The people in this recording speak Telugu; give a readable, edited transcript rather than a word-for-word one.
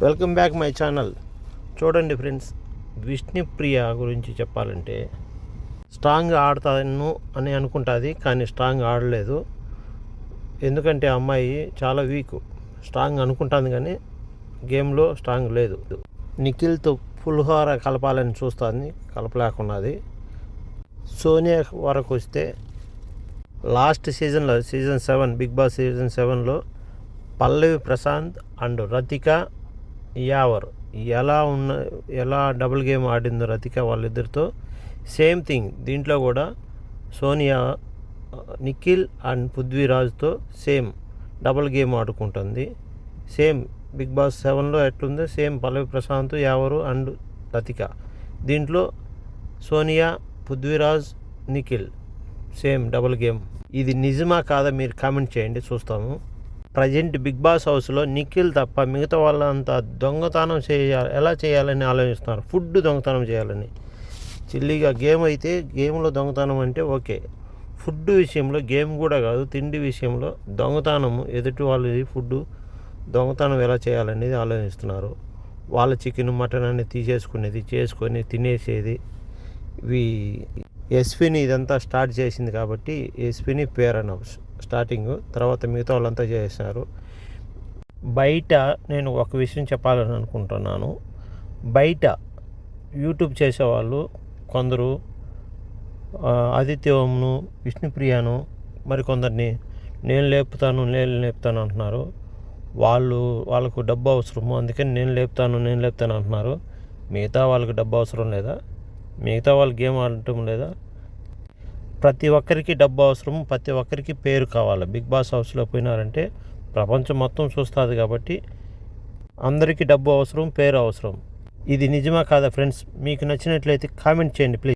Welcome back my channel. చూడండి ఫ్రెండ్స్, విష్ణుప్రియ గురించి చెప్పాలంటే స్ట్రాంగ్ ఆడతాను అని అనుకుంటుంది, కానీ స్ట్రాంగ్ ఆడలేదు. ఎందుకంటే అమ్మాయి చాలా వీక్. స్ట్రాంగ్ అనుకుంటుంది కానీ గేమ్లో స్ట్రాంగ్ లేదు. నిఖిల్తో పులిహోర కలపాలని చూస్తుంది, కలపలేకున్నది. సోనియా వరకు వస్తే లాస్ట్ సీజన్లో సీజన్ 7 బిగ్ బాస్ సీజన్ 7లో పల్లవి ప్రశాంత్ అండ్ రతిక యావర్ ఎలా డబుల్ గేమ్ ఆడిందో రతిక వాళ్ళిద్దరితో సేమ్ థింగ్ దీంట్లో కూడా సోనియా నిఖిల్ అండ్ పృథ్వీరాజ్తో సేమ్ డబుల్ గేమ్ ఆడుకుంటుంది. సేమ్ బిగ్ బాస్ 7లో ఎట్లుందో సేమ్ పల్లవి ప్రశాంత్ యావరు అండ్ రతిక. దీంట్లో Sonia, Prithviraj, Nikhil same double game. ఇది నిజమా కాదా మీరు కామెంట్ చేయండి, చూస్తాము. ప్రజెంట్ బిగ్ బాస్ హౌస్లో నిఖిల్ తప్ప మిగతా వాళ్ళంతా దొంగతనం ఎలా చేయాలని ఆలోచిస్తున్నారు. ఫుడ్ దొంగతనం చేయాలని. చిల్లిగా గేమ్ అయితే గేమ్లో దొంగతనం అంటే ఓకే. ఫుడ్ విషయంలో గేమ్ కూడా కాదు, తిండి విషయంలో దొంగతనం, ఎదుటి వాళ్ళది ఫుడ్ దొంగతనం ఎలా చేయాలనేది ఆలోచిస్తున్నారు. వాళ్ళ చికెన్ మటన్ అనేది తీసేసుకునేది, చేసుకొని తినేసేది. ఇవి ఎస్పీని ఇదంతా స్టార్ట్ చేసింది కాబట్టి ఎస్పీని పేరన స్టార్టింగ్, తర్వాత మిగతా వాళ్ళంతా చేస్తున్నారు. బయట నేను ఒక విషయం చెప్పాలని అనుకుంటున్నాను. బయట యూట్యూబ్ చేసేవాళ్ళు కొందరు ఆదిత్య ఓంను, విష్ణుప్రియను, మరికొందరిని నేను లేపుతాను అంటున్నారు. వాళ్ళకు డబ్బు అవసరము, అందుకని నేను లేపుతాను అంటున్నారు. మిగతా వాళ్ళకి డబ్బు అవసరం లేదా? మిగతా వాళ్ళు గేమ్ ఆడటం లేదా? ప్రతి ఒక్కరికి డబ్బు అవసరం, ప్రతి ఒక్కరికి పేరు కావాలి. బిగ్ బాస్ హౌస్లో పోయినారంటే ప్రపంచం మొత్తం చూస్తుంది కాబట్టి అందరికీ డబ్బు అవసరం, పేరు అవసరం. ఇది నిజమా కాదా ఫ్రెండ్స్? మీకు నచ్చినట్లయితే కామెంట్ చేయండి ప్లీజ్.